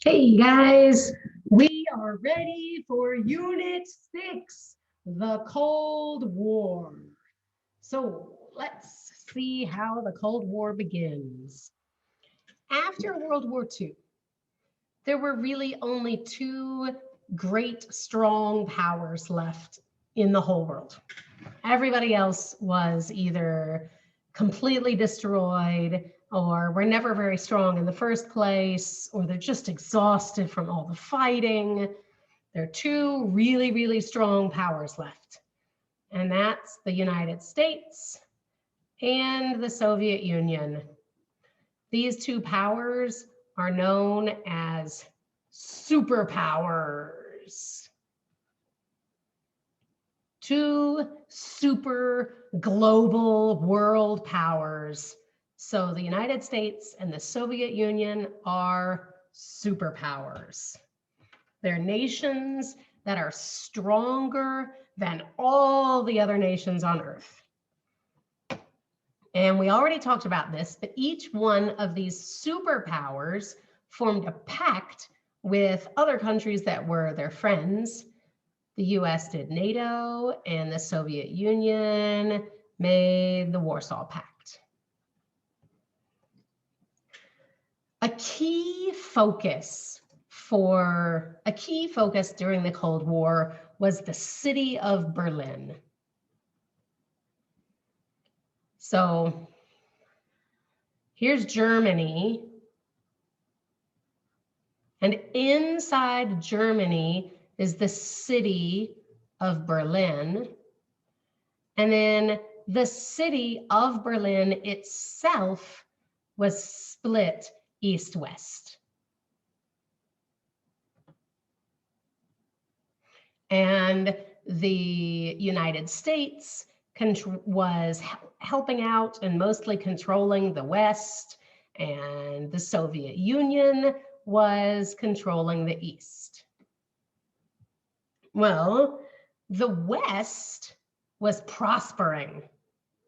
Hey guys, we are ready for Unit 6, the Cold War. So let's see how the Cold War begins. After World War II, there were really only two great strong powers left in the whole world. Everybody else was either completely destroyed or were never very strong in the first place, or they're just exhausted from all the fighting. There are two really, really strong powers left, and that's the United States and the Soviet Union. These two powers are known as superpowers. Two super global world powers. So the United States and the Soviet Union are superpowers. They're nations that are stronger than all the other nations on Earth. And we already talked about this, but each one of these superpowers formed a pact with other countries that were their friends. The US did NATO, and the Soviet Union made the Warsaw Pact. A key focus during the Cold War was the city of Berlin. So here's Germany, and inside Germany is the city of Berlin. And then the city of Berlin itself was split east-west. And the United States was helping out and mostly controlling the West, and the Soviet Union was controlling the East. Well, the West was prospering.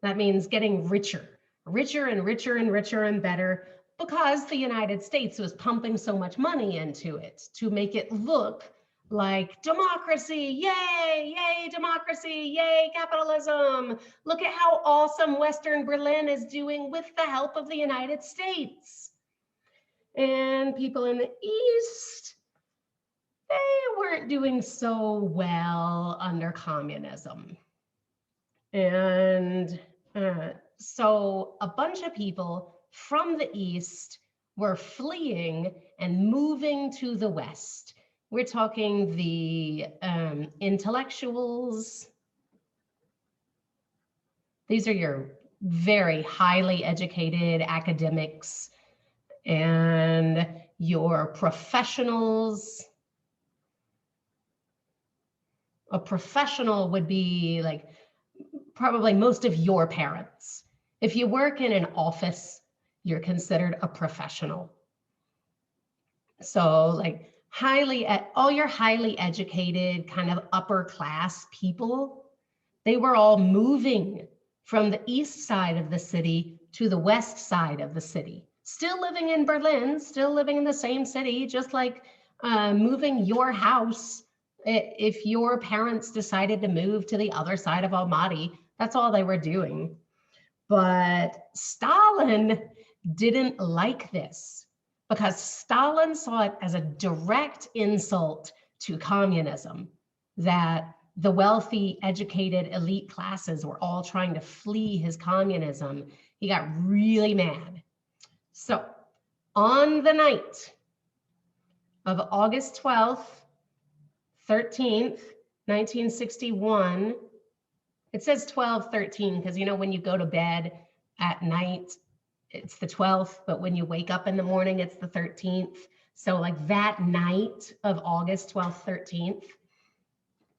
That means getting richer and richer and richer and better, because the United States was pumping so much money into it to make it look like democracy, yay, yay, democracy, yay, capitalism. Look at how awesome Western Berlin is doing with the help of the United States. And people in the East, they weren't doing so well under communism. And so a bunch of people from the East were fleeing and moving to the West. We're talking the intellectuals. These are your very highly educated academics and your professionals. A professional would be like probably most of your parents. If you work in an office, you're considered a professional. So like all your highly educated kind of upper class people, they were all moving from the east side of the city to the west side of the city. Still living in Berlin, still living in the same city, just like moving your house. If your parents decided to move to the other side of Almaty, that's all they were doing. But Stalin didn't like this, because Stalin saw it as a direct insult to communism, that the wealthy, educated, elite classes were all trying to flee his communism. He got really mad. So on the night of August 12th, 13th, 1961, it says 12/13 because, you know, when you go to bed at night, it's the 12th, but when you wake up in the morning, it's the 13th. So like that night of August 12th, 13th,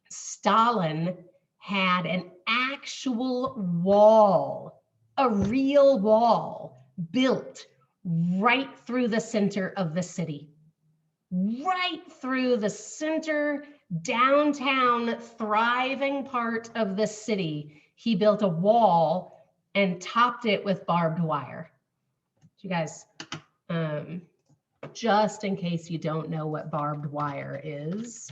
Stalin had an actual wall, a real wall built right through the center of the city, right through the center, downtown, thriving part of the city. He built a wall and topped it with barbed wire. You guys, just in case you don't know what barbed wire is.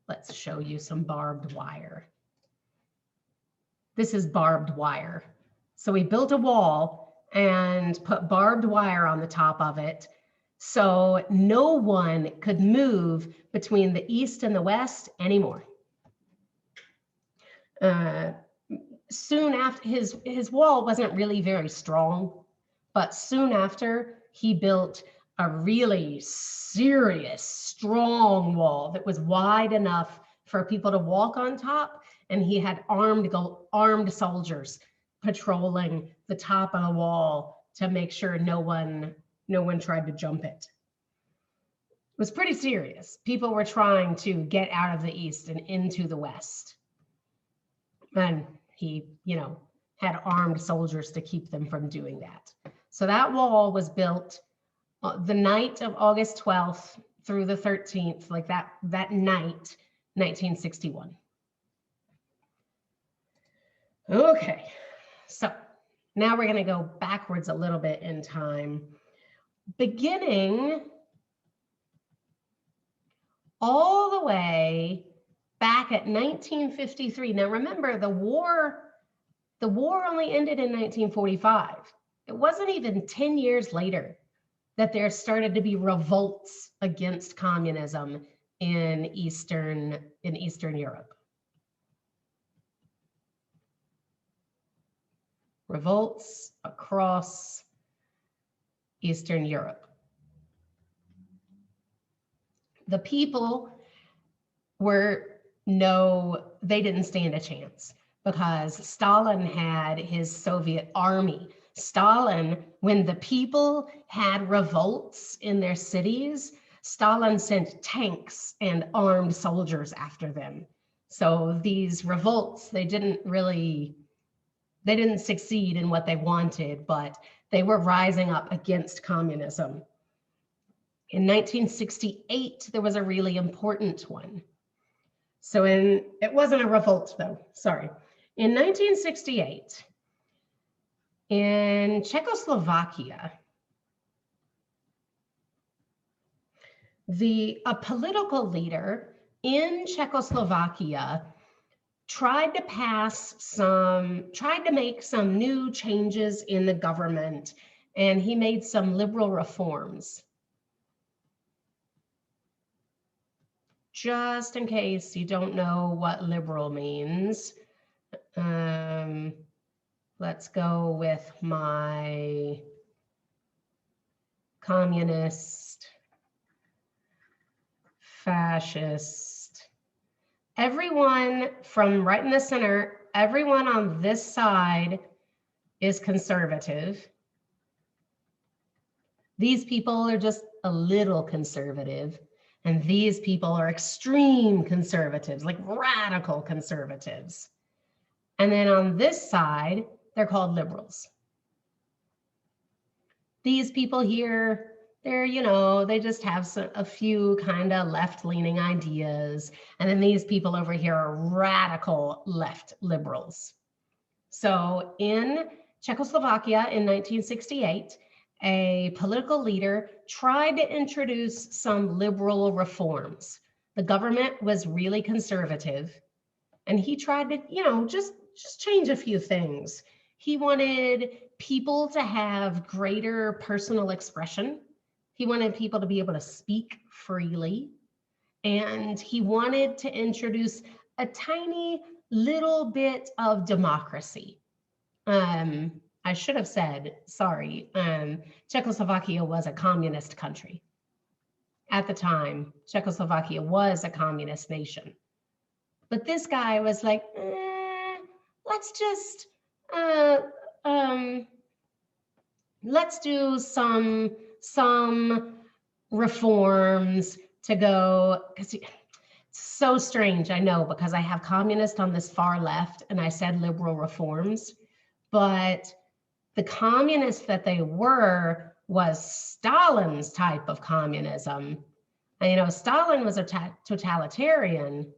Let's show you some barbed wire. This is barbed wire. So we built a wall and put barbed wire on the top of it, so no one could move between the east and the west anymore. Soon after, his wall wasn't really very strong, but soon after he built a really serious, strong wall that was wide enough for people to walk on top, and he had armed soldiers patrolling the top of the wall to make sure no one tried to jump it. It was pretty serious. People were trying to get out of the east and into the west. And he, had armed soldiers to keep them from doing that. So that wall was built the night of August 12th through the 13th, like that night, 1961. Okay, so now we're going to go backwards a little bit in time, beginning all the way back at 1953. Now remember, the war only ended in 1945. It wasn't even 10 years later that there started to be revolts against communism in Eastern Europe. Revolts across Eastern Europe. The people they didn't stand a chance because Stalin had his Soviet army. Stalin, when the people had revolts in their cities, Stalin sent tanks and armed soldiers after them. So these revolts, they didn't succeed in what they wanted, but they were rising up against communism. In 1968, there was a really important one. So it wasn't a revolt though, sorry. In 1968, in Czechoslovakia, a political leader in Czechoslovakia tried to make some new changes in the government, and he made some liberal reforms. Just in case you don't know what liberal means, let's go with my communist, fascist. Everyone from right in the center, everyone on this side is conservative. These people are just a little conservative. And these people are extreme conservatives, like radical conservatives. And then on this side, they're called liberals. These people here, they just have a few kind of left-leaning ideas. And then these people over here are radical left liberals. So in Czechoslovakia in 1968, a political leader tried to introduce some liberal reforms. The government was really conservative, and he tried to, just change a few things. He wanted people to have greater personal expression. He wanted people to be able to speak freely, and he wanted to introduce a tiny little bit of democracy. I should have said, sorry, Czechoslovakia was a communist country. At the time, Czechoslovakia was a communist nation. But this guy was like, let's do some reforms to go, because it's so strange, I know, because I have communist on this far left and I said liberal reforms, but the communists that they were was Stalin's type of communism. And, Stalin was a totalitarian,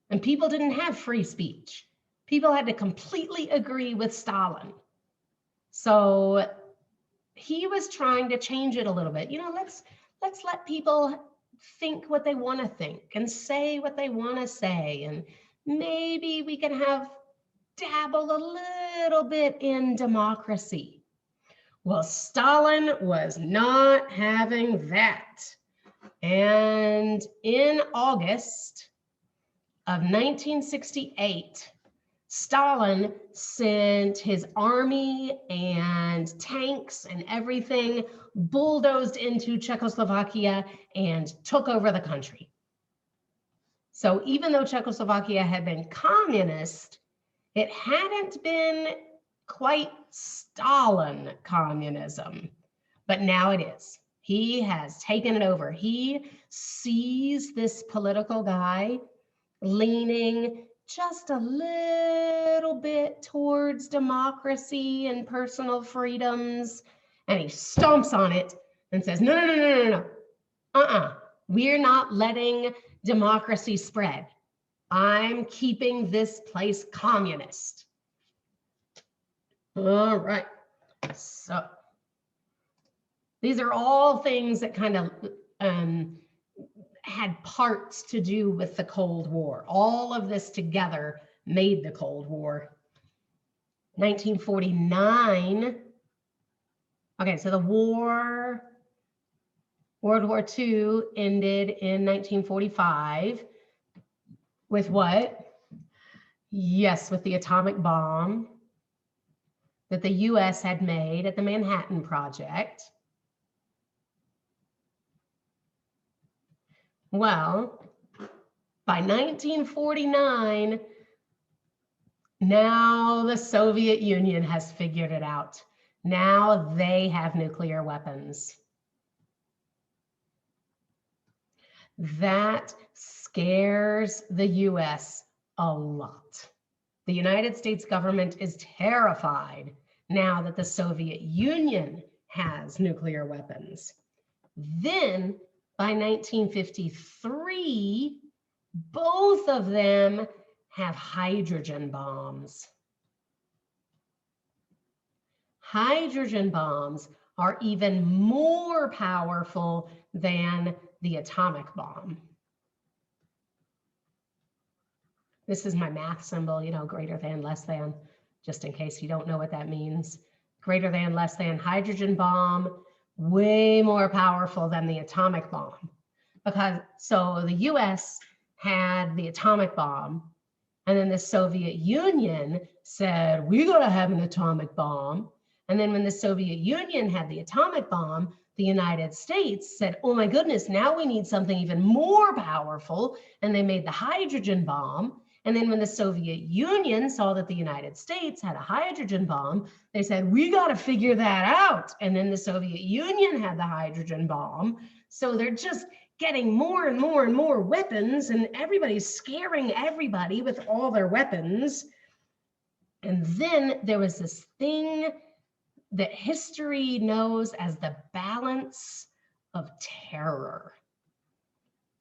and people didn't have free speech. People had to completely agree with Stalin. So he was trying to change it a little bit. You know, let's let people think what they want to think and say what they want to say, and maybe we can dabble a little bit in democracy. Well, Stalin was not having that. And in August of 1968, Stalin sent his army and tanks and everything, bulldozed into Czechoslovakia and took over the country. So even though Czechoslovakia had been communist, it hadn't been quite Stalin communism, but now it is. He has taken it over. He sees this political guy leaning just a little bit towards democracy and personal freedoms, and he stomps on it and says, no, no, no, no, no, no. We're not letting democracy spread. I'm keeping this place communist. All right. So these are all things that kind of had parts to do with the Cold War. All of this together made the Cold War. 1949. Okay, so the World War II ended in 1945 with what? Yes, with the atomic bomb that the US had made at the Manhattan Project. Well, by 1949, now the Soviet Union has figured it out. Now they have nuclear weapons. That scares the US a lot. The United States government is terrified now that the Soviet Union has nuclear weapons. Then, by 1953, both of them have hydrogen bombs. Hydrogen bombs are even more powerful than the atomic bomb. This is my math symbol, you know, greater than, less than, just in case you don't know what that means. Greater than, less than, hydrogen bomb, way more powerful than the atomic bomb. So the US had the atomic bomb, and then the Soviet Union said, we gotta have an atomic bomb. And then when the Soviet Union had the atomic bomb, the United States said, oh my goodness, now we need something even more powerful. And they made the hydrogen bomb. And then when the Soviet Union saw that the United States had a hydrogen bomb, they said, we got to figure that out. And then the Soviet Union had the hydrogen bomb. So they're just getting more and more and more weapons, and everybody's scaring everybody with all their weapons. And then there was this thing that history knows as the balance of terror.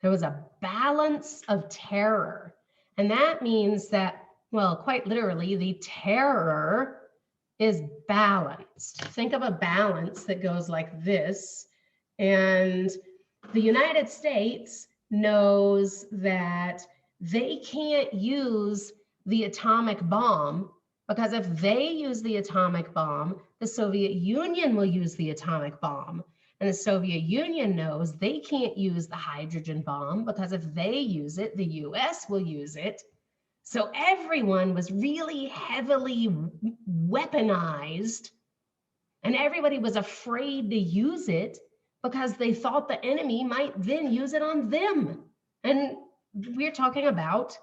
There was a balance of terror. And that means that, well, quite literally, the terror is balanced. Think of a balance that goes like this. And the United States knows that they can't use the atomic bomb, because if they use the atomic bomb, the Soviet Union will use the atomic bomb. And the Soviet Union knows they can't use the hydrogen bomb, because if they use it, the US will use it. So everyone was really heavily weaponized, and everybody was afraid to use it because they thought the enemy might then use it on them. And we're talking about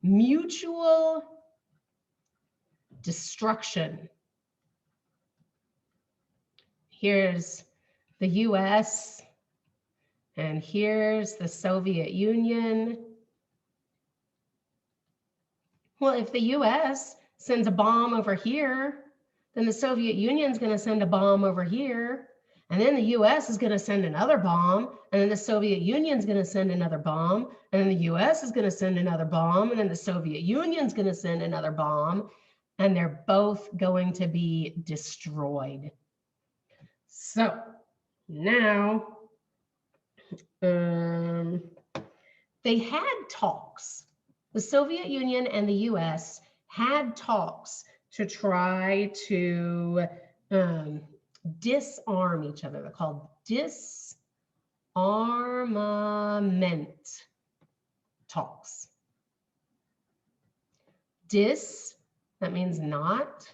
mutual destruction. Here's the US, and here's the Soviet Union. Well, if the US sends a bomb over here, then the Soviet Union's going to send a bomb over here, and then the US is going to send another bomb, and then the Soviet Union's going to send another bomb, and then the US is going to send another bomb, and then the Soviet Union's going to send another bomb, and they're both going to be destroyed. So now they had talks. The Soviet Union and the US had talks to try to disarm each other. They're called disarmament talks. Dis, that means not.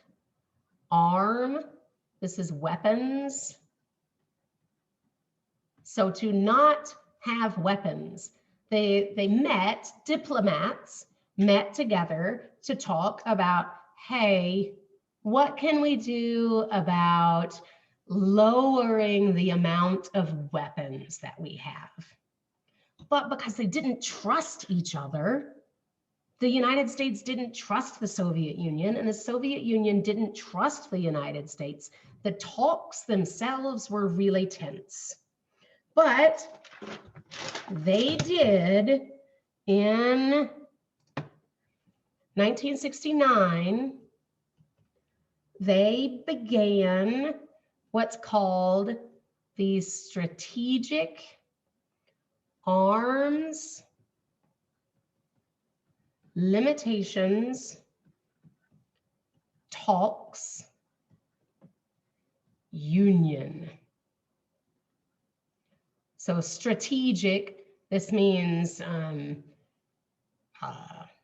Arm, this is weapons. So to not have weapons, they met, diplomats met together to talk about, hey, what can we do about lowering the amount of weapons that we have? But because they didn't trust each other, the United States didn't trust the Soviet Union, and the Soviet Union didn't trust the United States. The talks themselves were really tense. But they did in 1969, they began what's called the Strategic Arms Limitations Talks Union. So strategic, this means,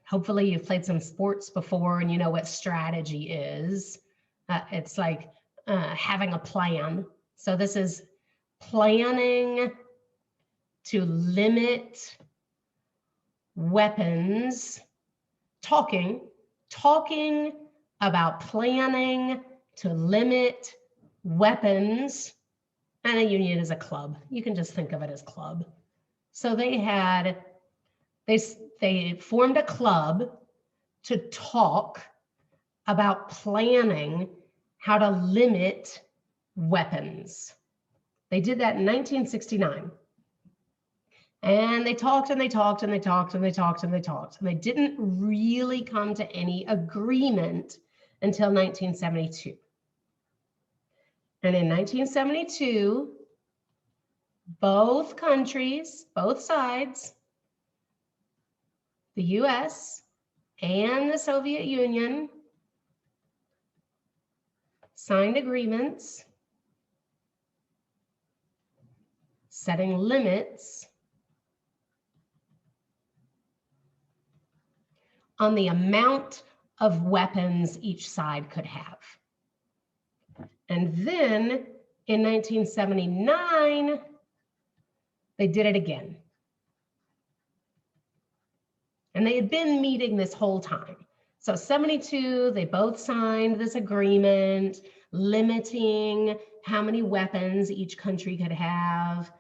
hopefully you've played some sports before and you know what strategy is. It's like having a plan. So this is planning to limit weapons, talking about planning to limit weapons. And a union is a club. You can just think of it as club. So they formed a club to talk about planning how to limit weapons. They did that in 1969. And they talked and they talked and they talked and they talked and they talked. And they didn't really come to any agreement until 1972. And in 1972, both countries, both sides, the US and the Soviet Union, signed agreements setting limits on the amount of weapons each side could have. And then in 1979, they did it again. And they had been meeting this whole time. So 72, they both signed this agreement limiting how many weapons each country could have.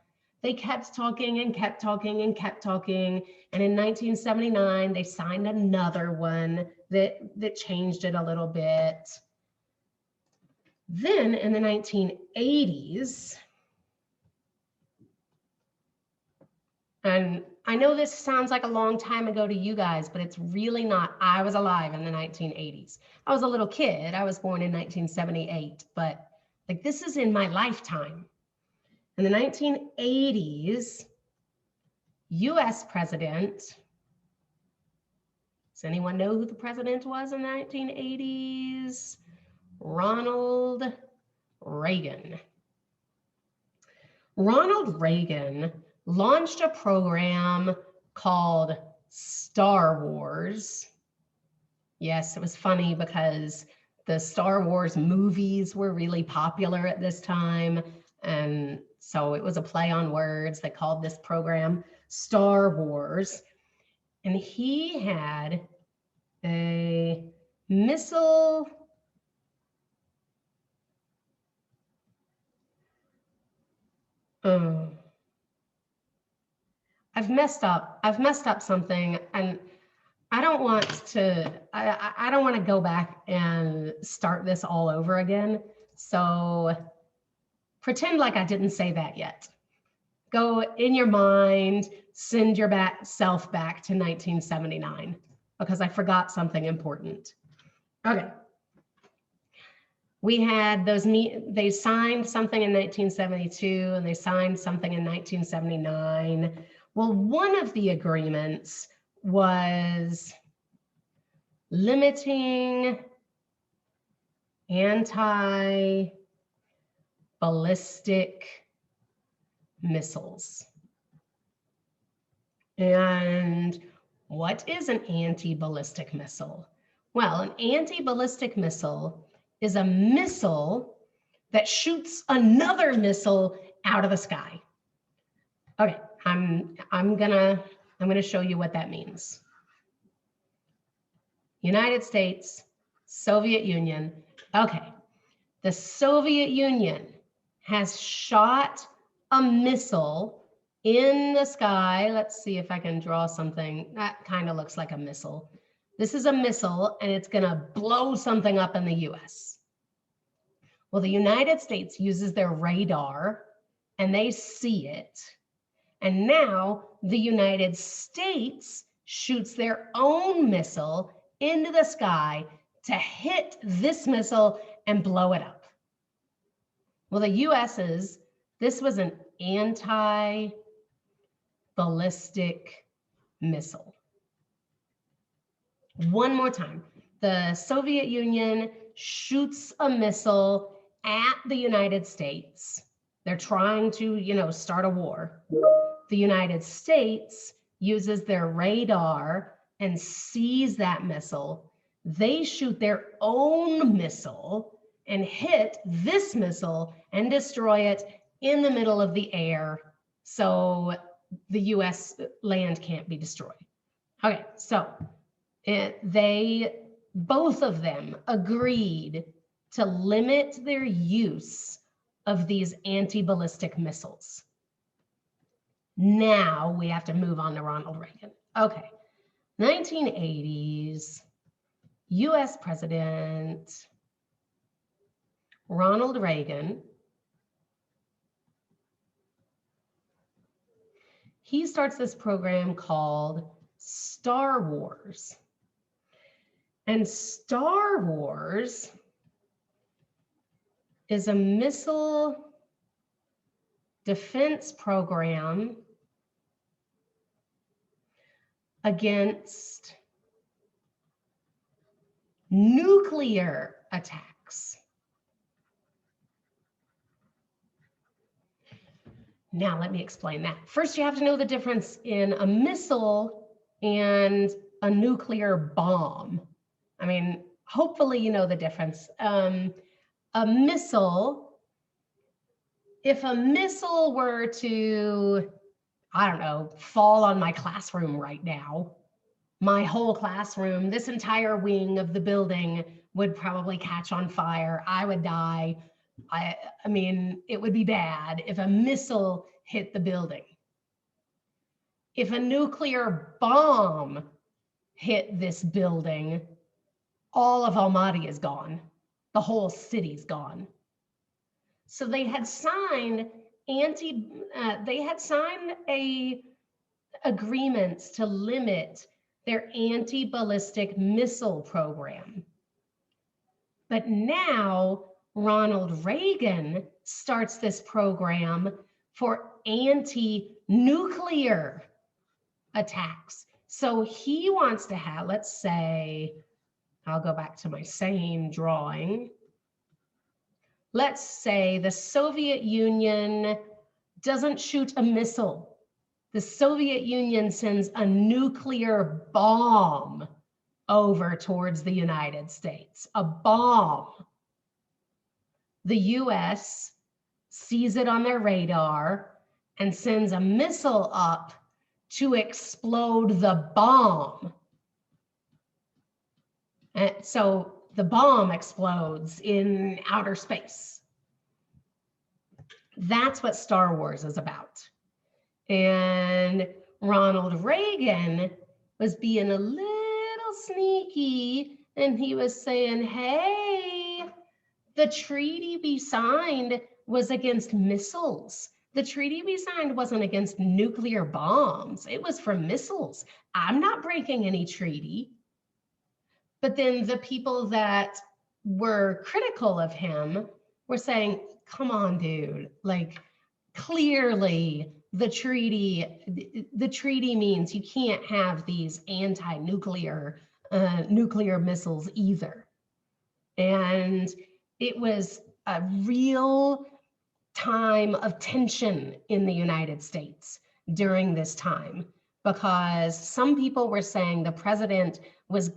They kept talking and kept talking and kept talking. And in 1979, they signed another one that changed it a little bit. Then in the 1980s, and I know this sounds like a long time ago to you guys, but it's really not. I was alive in the 1980s. I was a little kid. I was born in 1978, but like this is in my lifetime. In the 1980s, US president, does anyone know who the president was in the 1980s? Ronald Reagan. Ronald Reagan launched a program called Star Wars. Yes, it was funny because the Star Wars movies were really popular at this time. And so it was a play on words. They called this program Star Wars. And he had a missile I've messed up something, and I don't want to, I don't want to go back and start this all over again. So pretend like I didn't say that yet. Go in your mind, send your self back to 1979 because I forgot something important. Okay. We had those, they signed something in 1972 and they signed something in 1979. Well, one of the agreements was limiting anti-ballistic missiles. And what is an anti-ballistic missile? Well, an anti-ballistic missile is a missile that shoots another missile out of the sky. Okay, I'm gonna show you what that means. United States, Soviet Union. Okay, the Soviet Union has shot a missile in the sky. Let's see if I can draw something that kind of looks like a missile. This is a missile and it's gonna blow something up in the US. Well, the United States uses their radar and they see it. And now the United States shoots their own missile into the sky to hit this missile and blow it up. Well, the US's, this was an anti-ballistic missile. One more time, the Soviet Union shoots a missile at the United States. They're trying to, start a war. The United States uses their radar and sees that missile. They shoot their own missile and hit this missile and destroy it in the middle of the air, so the US land can't be destroyed. Okay, so both of them agreed to limit their use of these anti-ballistic missiles. Now we have to move on to Ronald Reagan. Okay, 1980s, US President Ronald Reagan, he starts this program called Star Wars. And Star Wars is a missile defense program against nuclear attacks. Now, let me explain that. First, you have to know the difference in a missile and a nuclear bomb. I mean, hopefully you know the difference. A missile, if a missile were to, I don't know, fall on my classroom right now, my whole classroom, this entire wing of the building would probably catch on fire. I would die. I mean, it would be bad if a missile hit the building. If a nuclear bomb hit this building, all of Almaty is gone. The whole city's gone. So they had signed agreements to limit their anti-ballistic missile program. But now Ronald Reagan starts this program for anti-nuclear attacks. So he wants to have, let's say, I'll go back to my same drawing. Let's say the Soviet Union doesn't shoot a missile. The Soviet Union sends a nuclear bomb over towards the United States, a bomb. The US sees it on their radar and sends a missile up to explode the bomb. And so the bomb explodes in outer space. That's what Star Wars is about. And Ronald Reagan was being a little sneaky, and he was saying, hey, the treaty we signed was against missiles. The treaty we signed wasn't against nuclear bombs. It was for missiles. I'm not breaking any treaty. But then the people that were critical of him were saying, come on, dude, like clearly the treaty means you can't have these anti-nuclear nuclear missiles either. And it was a real time of tension in the United States during this time, because some people were saying the president was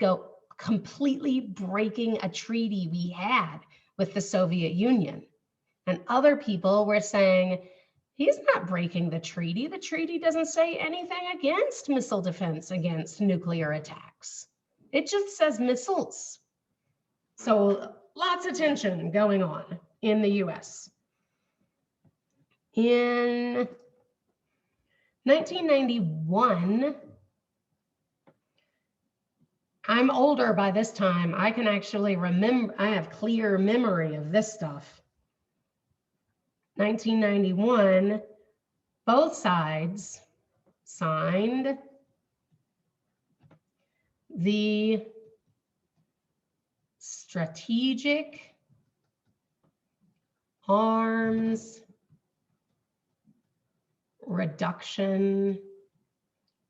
completely breaking a treaty we had with the Soviet Union. And other people were saying, he's not breaking the treaty. The treaty doesn't say anything against missile defense against nuclear attacks. It just says missiles. So lots of tension going on in the US. In 1991, I'm older by this time. I can actually remember, I have clear memory of this stuff. 1991, both sides signed the Strategic Arms Reduction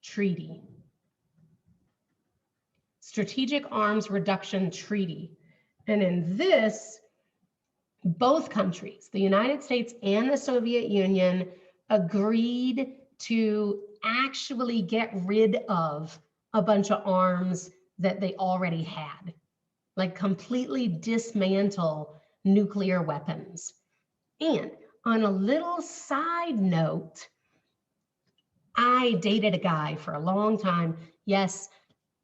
Treaty. Strategic Arms Reduction Treaty. And in this, both countries, the United States and the Soviet Union, agreed to actually get rid of a bunch of arms that they already had, like completely dismantle nuclear weapons. And on a little side note, I dated a guy for a long time. Yes,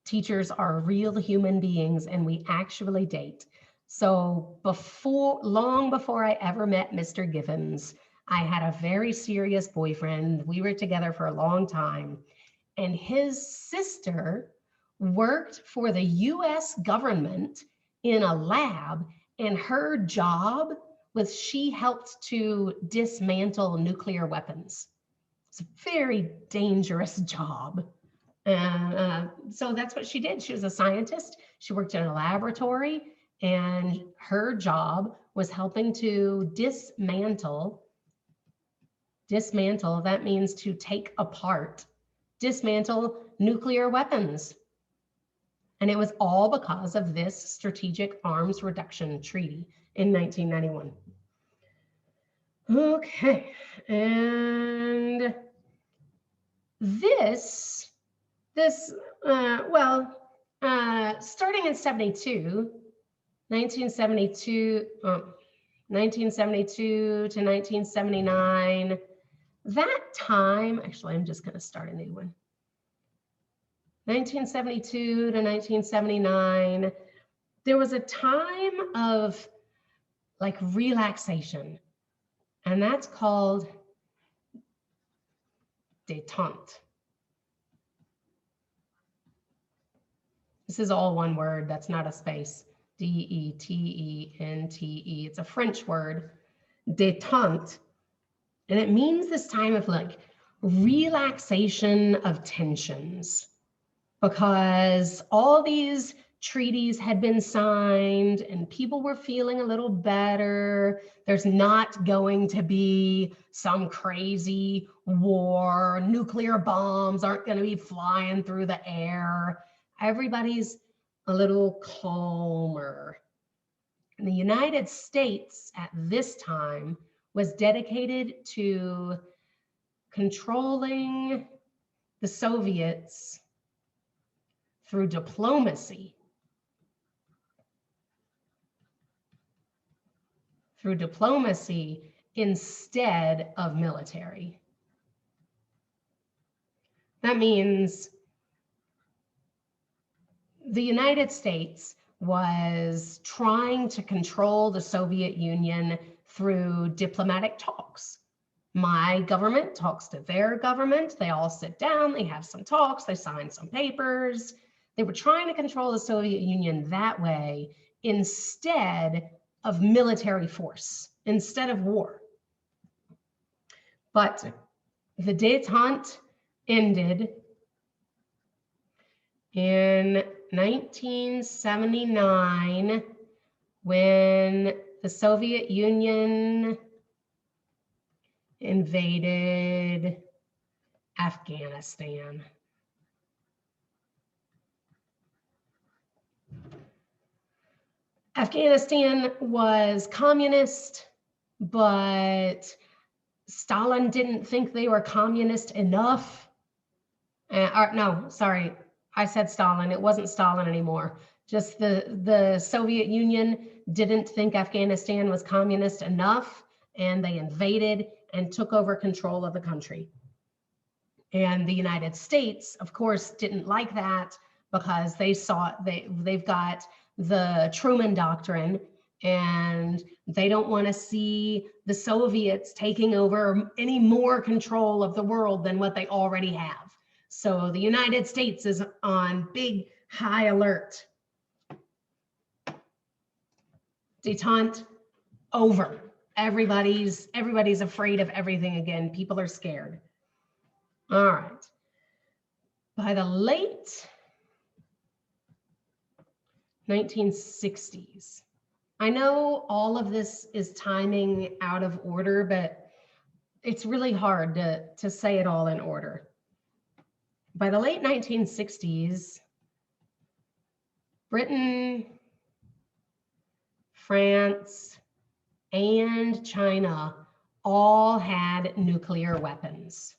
teachers are real human beings and we actually date. So long before I ever met Mr. Givens, I had a very serious boyfriend. We were together for a long time, and his sister worked for the US government in a lab, and her job was she helped to dismantle nuclear weapons. It's a very dangerous job. And so that's what she did. She was a scientist. She worked in a laboratory, and her job was helping to dismantle, that means to take apart, dismantle nuclear weapons. And it was all because of this Strategic Arms Reduction Treaty in 1991. Okay, and starting in 1972 to 1979, that time, actually, I'm just gonna start a new one. 1972 to 1979, there was a time of like relaxation, and that's called détente. This is all one word, that's not a space. D-E-T-E-N-T-E. It's a French word, détente. And it means this time of like relaxation of tensions, because all these treaties had been signed and people were feeling a little better. There's not going to be some crazy war. Nuclear bombs aren't going to be flying through the air. Everybody's a little calmer. And the United States at this time was dedicated to controlling the Soviets through diplomacy. Through diplomacy instead of military. That means the United States was trying to control the Soviet Union through diplomatic talks. My government talks to their government. They all sit down, they have some talks, they sign some papers. They were trying to control the Soviet Union that way instead of military force, instead of war. But the détente ended in 1979 when the Soviet Union invaded Afghanistan. Afghanistan was communist, but Stalin didn't think they were communist enough. No, sorry, I said Stalin. It wasn't Stalin anymore. Just the Soviet Union didn't think Afghanistan was communist enough, and they invaded and took over control of the country. And the United States, of course, didn't like that because they saw they've got the Truman Doctrine, and they don't want to see the Soviets taking over any more control of the world than what they already have. So the United States is on big high alert. Detente over. Everybody's afraid of everything again. People are scared. All right. By the late 1960s, I know all of this is timing out of order, but it's really hard to say it all in order. By the late 1960s, Britain, France, and China all had nuclear weapons.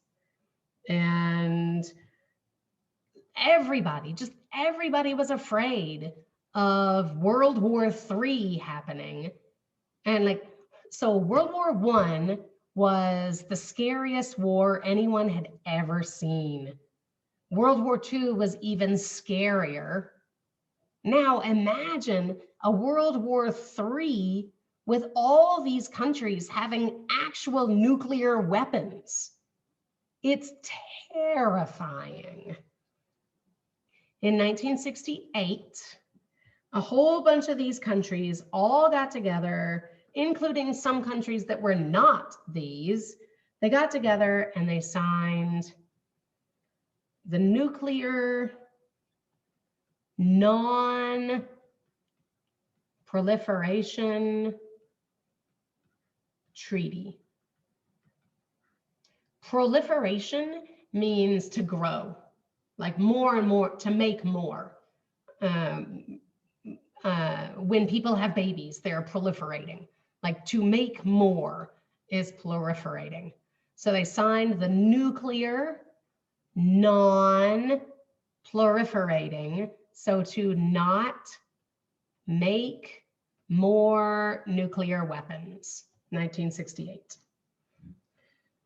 And everybody was afraid of World War III happening. And so World War I was the scariest war anyone had ever seen. World War II was even scarier. Now imagine a World War III with all these countries having actual nuclear weapons. It's terrifying. In 1968, a whole bunch of these countries all got together, including some countries that were not these. They got together and they signed the Nuclear Non-Proliferation Treaty. Proliferation means to grow, like more and more, to make more. When people have babies, they're proliferating. Like to make more is proliferating. So they signed the Nuclear Non-Proliferating, so to not make more nuclear weapons, 1968.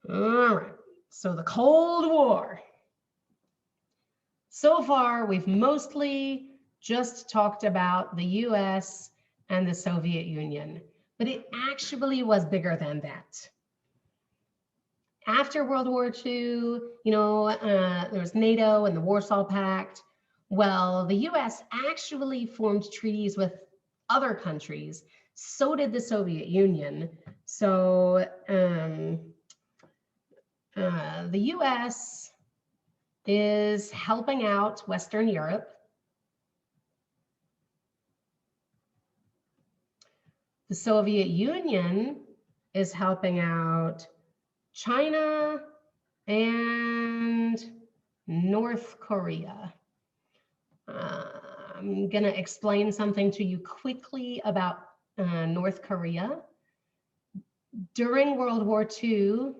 All right, so the Cold War. So far, we've mostly just talked about the US and the Soviet Union, but it actually was bigger than that. After World War II, there was NATO and the Warsaw Pact. Well, the US actually formed treaties with other countries. So did the Soviet Union. So the US is helping out Western Europe. The Soviet Union is helping out China and North Korea. I'm going to explain something to you quickly about North Korea. During World War II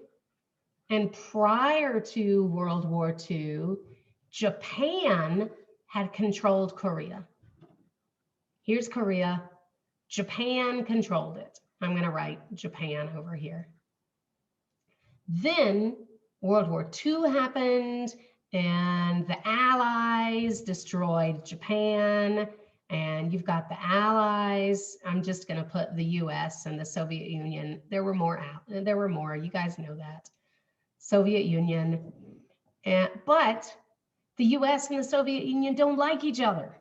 and prior to World War II, Japan had controlled Korea. Here's Korea. Japan controlled it. I'm going to write Japan over here. Then World War II happened and the Allies destroyed Japan, and you've got the Allies. I'm just going to put the US and the Soviet Union. There were more. You guys know that. Soviet Union. But the US and the Soviet Union don't like each other.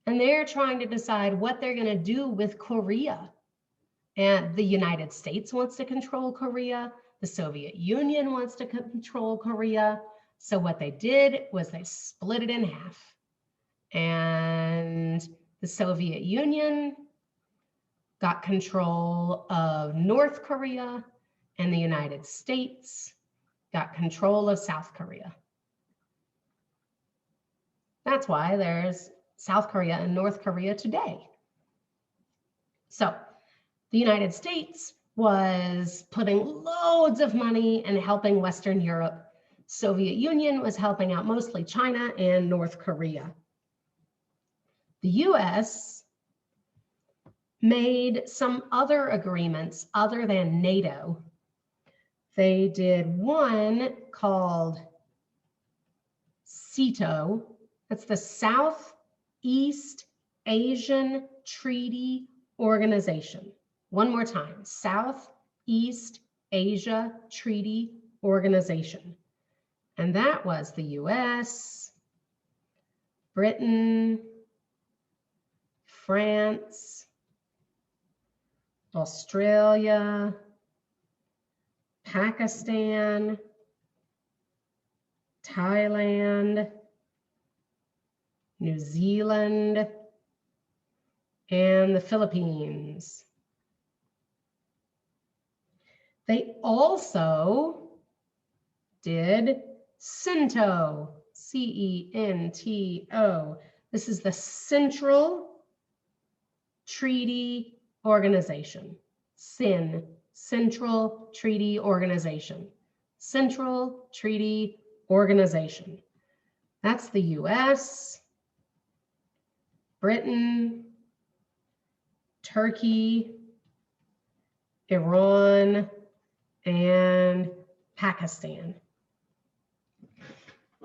And they're trying to decide what they're going to do with Korea. And the United States wants to control Korea. The Soviet Union wants to control Korea. So what they did was they split it in half. And the Soviet Union got control of North Korea, and the United States got control of South Korea. That's why there's South Korea and North Korea today. So the United States was putting loads of money and helping Western Europe. Soviet Union was helping out mostly China and North Korea. The US made some other agreements other than NATO. They did one called SEATO. That's the Southeast Asian Treaty Organization. One more time, Southeast Asia Treaty Organization. And that was the US, Britain, France, Australia, Pakistan, Thailand, New Zealand, and the Philippines. They also did CENTO, C-E-N-T-O. This is the Central Treaty Organization, CIN, Central Treaty Organization, Central Treaty Organization. That's the US, Britain, Turkey, Iran, and Pakistan.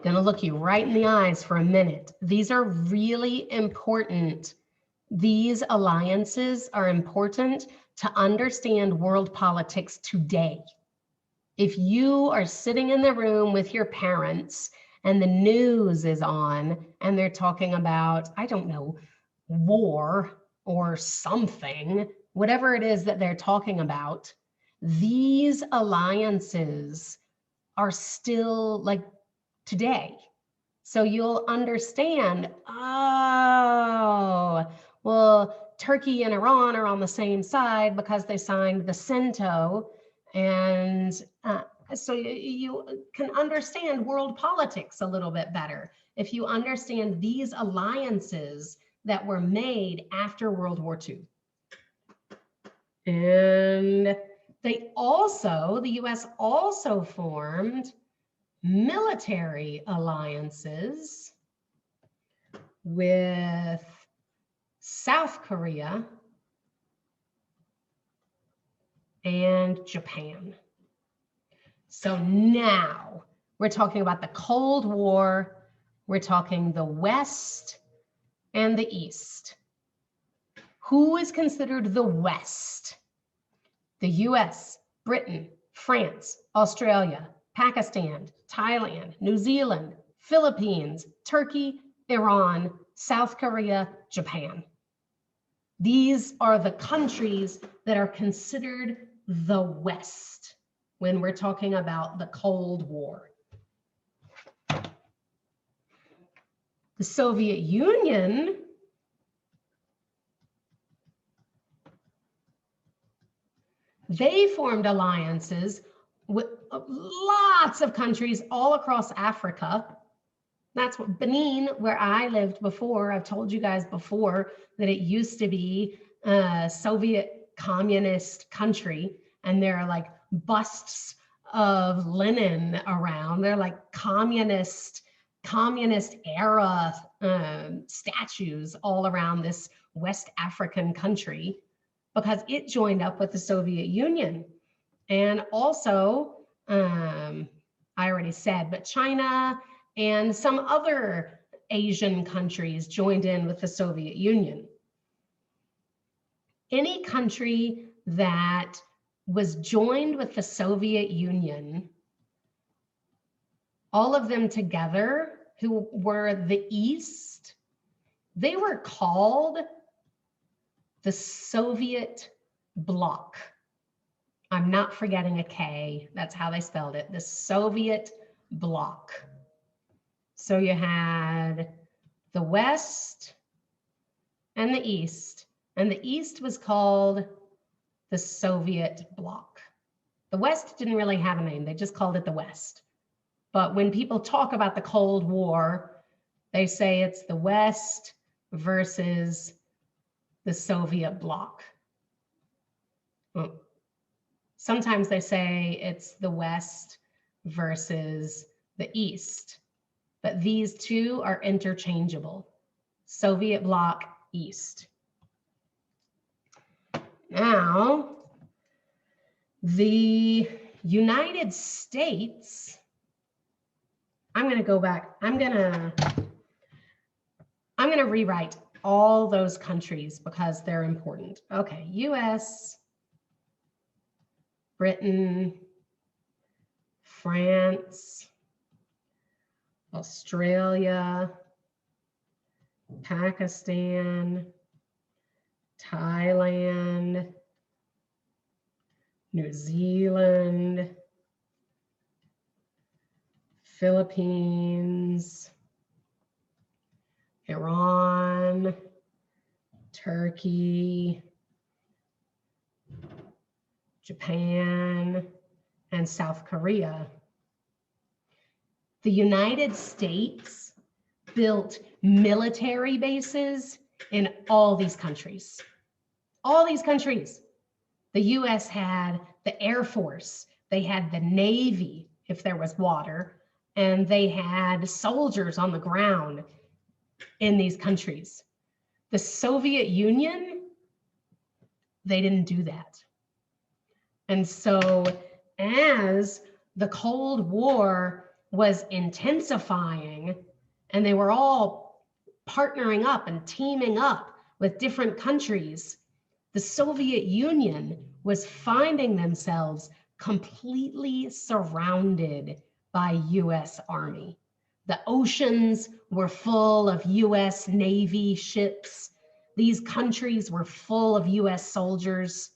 Gonna look you right in the eyes for a minute. These are really important. These alliances are important to understand world politics today. If you are sitting in the room with your parents and the news is on and they're talking about, I don't know, war or something, whatever it is that they're talking about, these alliances are still like today. So you'll understand, oh, well, Turkey and Iran are on the same side because they signed the CENTO. And so you can understand world politics a little bit better if you understand these alliances that were made after World War II. And they also, the US also formed military alliances with South Korea and Japan. So now we're talking about the Cold War, we're talking the West and the East. Who is considered the West? The US, Britain, France, Australia, Pakistan, Thailand, New Zealand, Philippines, Turkey, Iran, South Korea, Japan. These are the countries that are considered the West when we're talking about the Cold War. The Soviet Union they formed alliances with lots of countries all across Africa. That's what Benin, where I lived before, I've told you guys before that it used to be a Soviet communist country, and there are like busts of Lenin around. They're like communist era statues all around this West African country because it joined up with the Soviet Union. And also, I already said, but China and some other Asian countries joined in with the Soviet Union. Any country that was joined with the Soviet Union, all of them together who were the East, they were called the Soviet bloc. I'm not forgetting a K, that's how they spelled it, the Soviet bloc. So you had the West and the East, And the East was called the Soviet bloc. The West didn't really have a name. They just called it the West. But when people talk about the Cold War, they say it's the West versus the Soviet bloc. Sometimes they say it's the West versus the East, but these two are interchangeable. Soviet bloc, East. Now, the United States, I'm going to go back. I'm going to rewrite all those countries because they're important. Okay, US, Britain, France, Australia, Pakistan, Thailand, New Zealand, Philippines, Iran, Turkey, Japan, and South Korea. The United States built military bases in all these countries. All these countries. The US had the Air Force, they had the Navy, if there was water, and they had soldiers on the ground in these countries. The Soviet Union, they didn't do that. And so as the Cold War was intensifying and they were all partnering up and teaming up with different countries, the Soviet Union was finding themselves completely surrounded by US Army. The oceans were full of US Navy ships. These countries were full of US soldiers.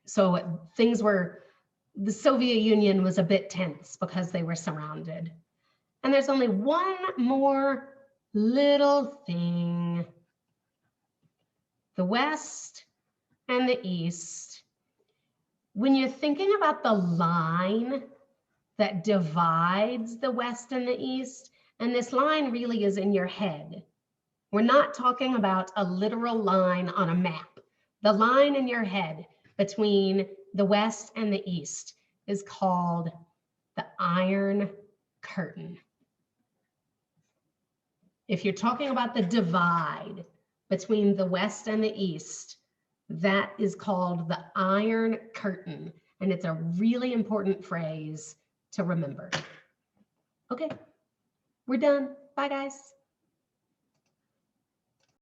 So the Soviet Union was a bit tense because they were surrounded. And there's only one more little thing. The West and the East. When you're thinking about the line that divides the West and the East, and this line really is in your head. We're not talking about a literal line on a map. The line in your head between the West and the East is called the Iron Curtain. If you're talking about the divide between the West and the East, that is called the Iron Curtain, and it's a really important phrase to remember. Okay, we're done. Bye, guys.